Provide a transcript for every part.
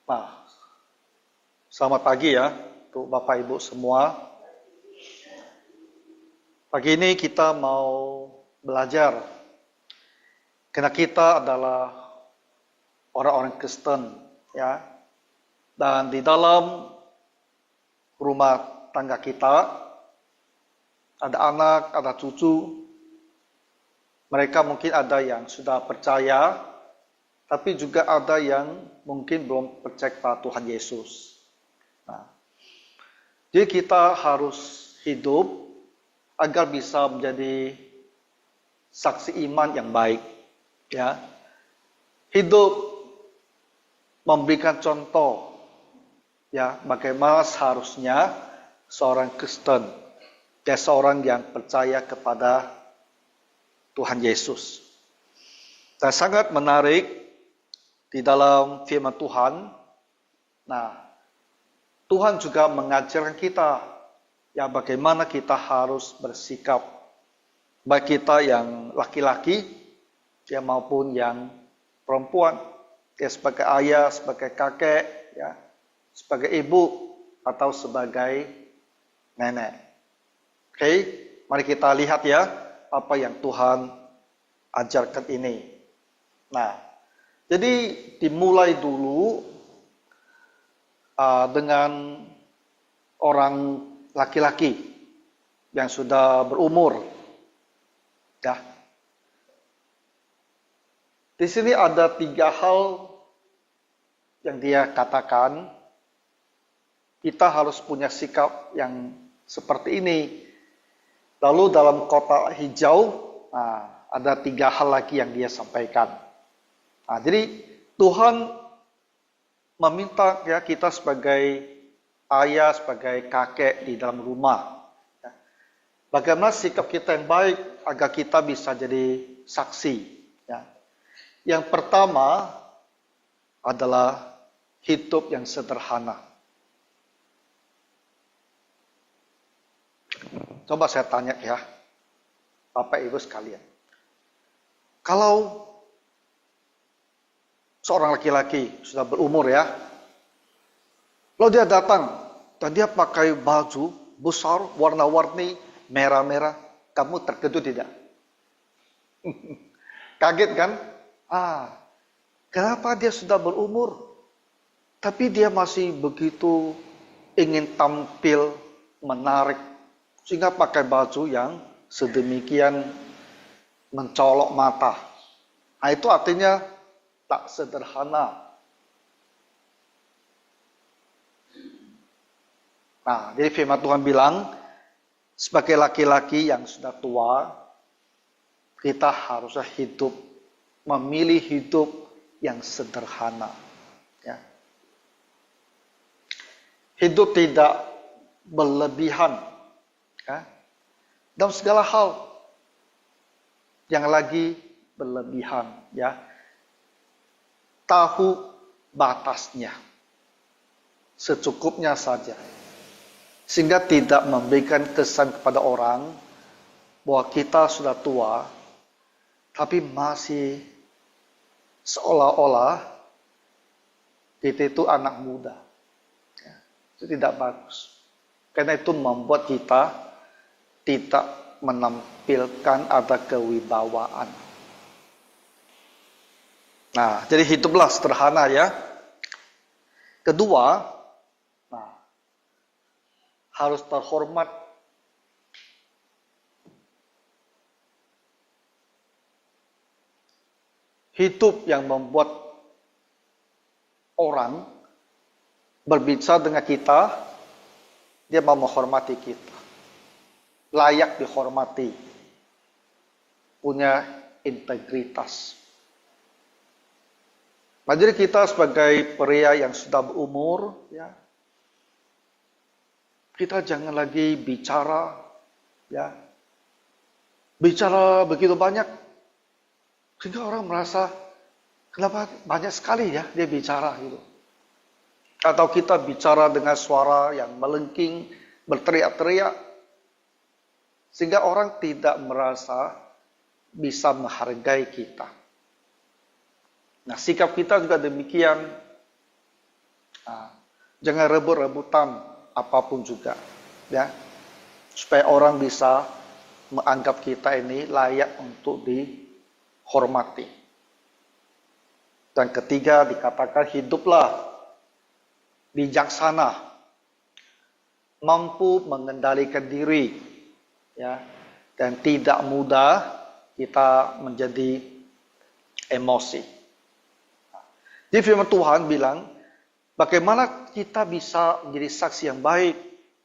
Nah, selamat pagi ya untuk Bapak Ibu semua. Pagi ini kita mau belajar karena kita adalah orang-orang Kristen ya. Dan di dalam rumah tangga kita ada anak, ada cucu. Mereka mungkin ada yang sudah percaya, tapi juga ada yang mungkin belum percaya kepada Tuhan Yesus. Nah, jadi kita harus hidup agar bisa menjadi saksi iman yang baik, ya. Hidup memberikan contoh, ya, bagaimana seharusnya seorang Kristen, ya, seorang yang percaya kepada Tuhan Yesus. Dan sangat menarik di dalam firman Tuhan. Nah, Tuhan juga mengajarkan kita ya bagaimana kita harus bersikap, baik kita yang laki-laki ya maupun yang perempuan, ya sebagai ayah, sebagai kakek, ya sebagai ibu atau sebagai nenek. Oke, mari kita lihat ya apa yang Tuhan ajarkan ini. Nah, jadi dimulai dulu dengan orang laki-laki yang sudah berumur. Ya. Di sini ada 3 hal yang dia katakan. Kita harus punya sikap yang seperti ini. Lalu dalam kotak hijau, ada 3 hal lagi yang dia sampaikan. Nah, jadi Tuhan meminta ya kita sebagai ayah, sebagai kakek di dalam rumah. Bagaimana sikap kita yang baik agar kita bisa jadi saksi. Ya. Yang pertama adalah hidup yang sederhana. Coba saya tanya ya, Bapak Ibu sekalian. Kalau seorang laki-laki sudah berumur ya, lalu dia datang dan dia pakai baju besar, warna-warni, merah-merah, kamu terkejut tidak? Kaget kan? Kenapa dia sudah berumur, tapi dia masih begitu ingin tampil menarik, sehingga pakai baju yang sedemikian mencolok mata. Nah, itu artinya tak sederhana. Nah, jadi firman Tuhan bilang, sebagai laki-laki yang sudah tua, kita harusnya hidup, memilih hidup yang sederhana. Ya. Hidup tidak berlebihan. Ya. Dalam segala hal yang lagi berlebihan. Ya. Tahu batasnya. Secukupnya saja. Sehingga tidak memberikan kesan kepada orang bahwa kita sudah tua, tapi masih seolah-olah kita itu anak muda. Ya, itu tidak bagus. Karena itu membuat kita tidak menampilkan ada kewibawaan. Nah, jadi hiduplah sederhana ya. Kedua, harus terhormat. Hidup yang membuat orang berbicara dengan kita, dia mau menghormati kita. Layak dihormati. Punya integritas. Nah, jadi kita sebagai pria yang sudah berumur, ya, kita jangan lagi bicara, ya, bicara begitu banyak, sehingga orang merasa kenapa banyak sekali ya dia bicara gitu. Atau kita bicara dengan suara yang melengking, berteriak-teriak, sehingga orang tidak merasa bisa menghargai kita. Nah, sikap kita juga demikian. Nah, jangan rebut-rebutan apapun juga, ya, supaya orang bisa menganggap kita ini layak untuk dihormati. Dan ketiga dikatakan hiduplah bijaksana, mampu mengendalikan diri, ya, dan tidak mudah kita menjadi emosi. Jadi firman Tuhan bilang, bagaimana kita bisa menjadi saksi yang baik,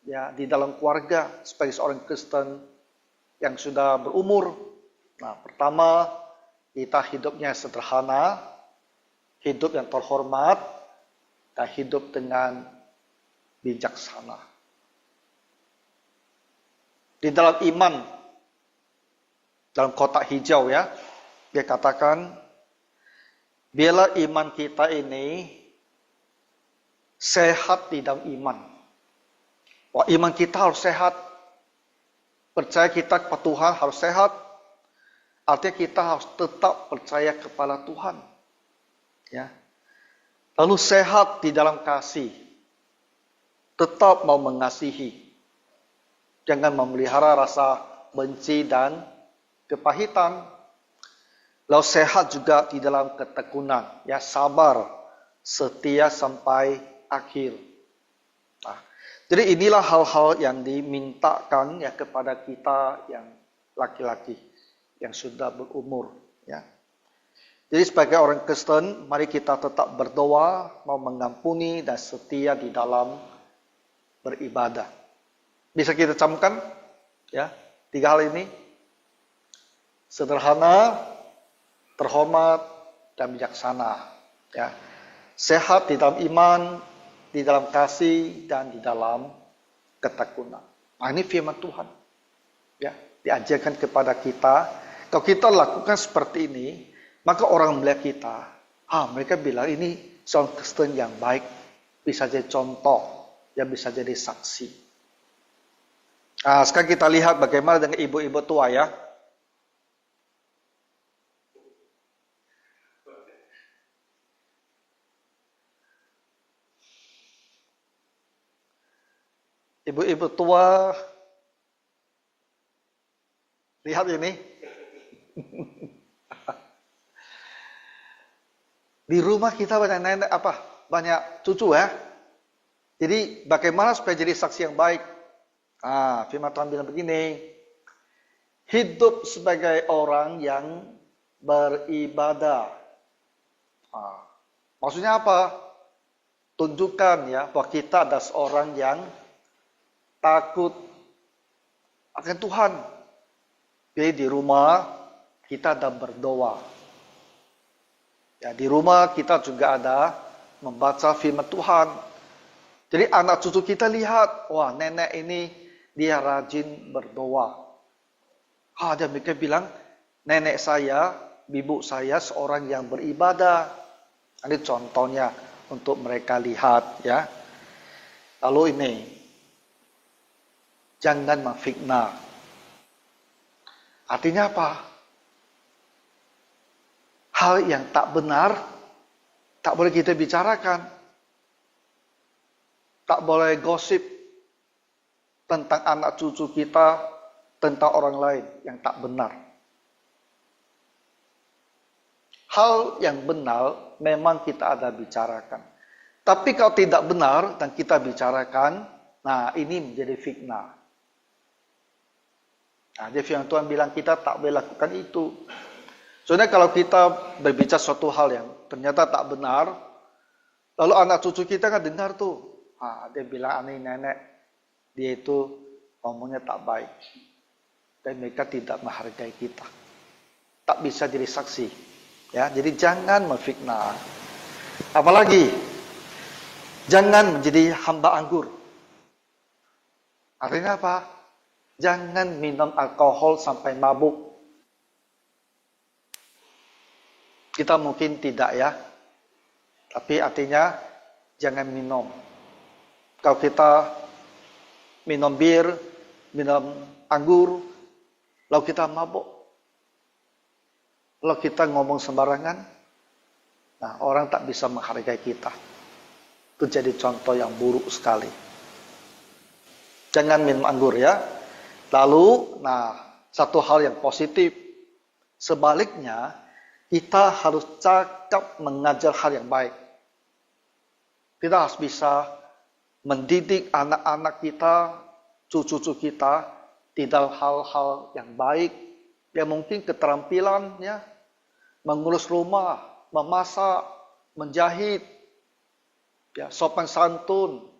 ya, di dalam keluarga sebagai seorang Kristen yang sudah berumur. Nah, pertama, kita hidupnya sederhana, hidup yang terhormat, dan hidup dengan bijaksana. Di dalam iman, dalam kotak hijau, ya, dia katakan, biarlah iman kita ini sehat di dalam iman. Wah, iman kita harus sehat. Percaya kita kepada Tuhan harus sehat. Artinya kita harus tetap percaya kepada Tuhan. Ya. Lalu sehat di dalam kasih. Tetap mau mengasihi. Jangan memelihara rasa benci dan kepahitan. Lalu sehat juga di dalam ketekunan. Ya, sabar, setia sampai akhir. Nah, jadi inilah hal-hal yang dimintakan ya kepada kita yang laki-laki yang sudah berumur, ya. Jadi sebagai orang Kristen, mari kita tetap berdoa, mau mengampuni dan setia di dalam beribadah. Bisa kita camkan, ya, 3 hal ini: sederhana, terhormat, dan bijaksana, ya. Sehat di dalam iman, di dalam kasih, dan di dalam ketekunan. Nah, ini firman Tuhan, ya, diajarkan kepada kita. Kalau kita lakukan seperti ini, maka orang melihat kita, mereka bilang ini seorang Kristen yang baik, bisa jadi contoh, yang bisa jadi saksi. Nah, sekarang kita lihat bagaimana dengan ibu-ibu tua, ya. Ibu-ibu tua, lihat ini. Di rumah kita banyak nenek banyak cucu, ya. Jadi bagaimana supaya jadi saksi yang baik? Firman Tuhan bilang begini, hidup sebagai orang yang beribadah. Maksudnya apa? Tunjukkan, ya, bahwa kita adalah seorang yang takut akan Tuhan. Jadi di rumah kita ada berdoa. Ya, di rumah kita juga ada membaca firman Tuhan. Jadi anak cucu kita lihat, wah, nenek ini dia rajin berdoa. Dan mereka bilang, nenek saya, ibu saya seorang yang beribadah. Ini contohnya untuk mereka lihat, ya. Lalu ini, jangan memfitnah. Artinya apa? Hal yang tak benar, tak boleh kita bicarakan. Tak boleh gosip tentang anak cucu kita, tentang orang lain yang tak benar. Hal yang benar memang kita ada bicarakan. Tapi kalau tidak benar dan kita bicarakan, nah ini menjadi fitnah. Jadi firman Tuhan bilang kita tak boleh lakukan itu. Soalnya kalau kita berbicara suatu hal yang ternyata tak benar, lalu anak cucu kita kan dengar tuh, dia bilang aneh nenek, dia itu ngomongnya tak baik. Dan mereka tidak menghargai kita. Tak bisa jadi saksi. Ya, jadi jangan memfitnah. Apalagi, jangan menjadi hamba anggur. Artinya apa? Jangan minum alkohol sampai mabuk. Kita mungkin tidak, ya. Tapi artinya jangan minum. Kalau kita minum bir, minum anggur, lalu kita mabuk, lalu kita ngomong sembarangan, nah orang tak bisa menghargai kita. Itu jadi contoh yang buruk sekali. Jangan minum anggur ya. Lalu, satu hal yang positif. Sebaliknya, kita harus cakap mengajar hal yang baik. Kita harus bisa mendidik anak-anak kita, cucu-cucu kita di dalam hal-hal yang baik, yang mungkin keterampilan ya, mengurus rumah, memasak, menjahit, ya, sopan santun,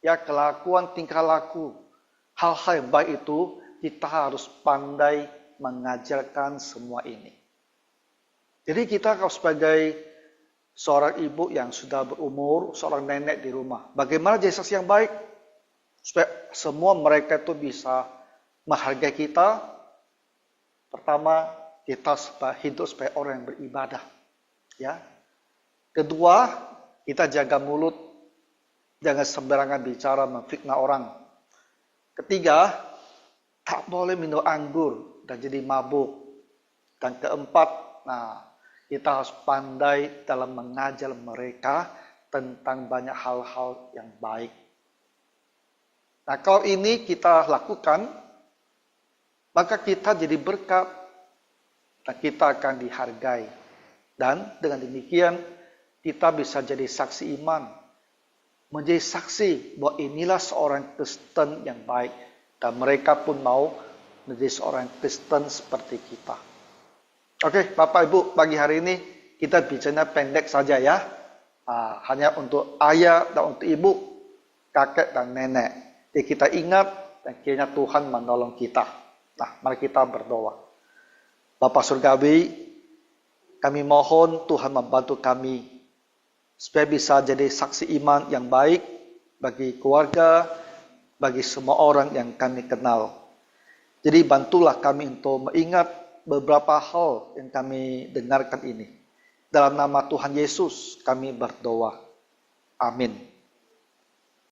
ya, kelakuan tingkah laku. Hal-hal yang baik itu kita harus pandai mengajarkan semua ini. Jadi kita kalau sebagai seorang ibu yang sudah berumur, seorang nenek di rumah, bagaimana jadi saksi yang baik? Supaya semua mereka itu bisa menghargai kita. Pertama, kita hidup sebagai orang yang beribadah. Ya. Kedua, kita jaga mulut, jangan sembarangan bicara memfitnah orang. Ketiga, tak boleh minum anggur dan jadi mabuk. Dan keempat, kita harus pandai dalam mengajar mereka tentang banyak hal-hal yang baik. Nah, kalau ini kita lakukan, maka kita jadi berkat dan kita akan dihargai. Dan dengan demikian, kita bisa jadi saksi iman. Menjadi saksi bahwa inilah seorang Kristen yang baik. Dan mereka pun mau menjadi seorang Kristen seperti kita. Oke, Bapak Ibu, pagi hari ini kita bicara pendek saja ya. Hanya untuk ayah dan untuk ibu, kakek dan nenek. Jadi kita ingat dan kiranya Tuhan menolong kita. Mari kita berdoa. Bapa Surgawi, kami mohon Tuhan membantu kami supaya bisa jadi saksi iman yang baik bagi keluarga, bagi semua orang yang kami kenal. Jadi bantulah kami untuk mengingat beberapa hal yang kami dengarkan ini. Dalam nama Tuhan Yesus kami berdoa. Amin.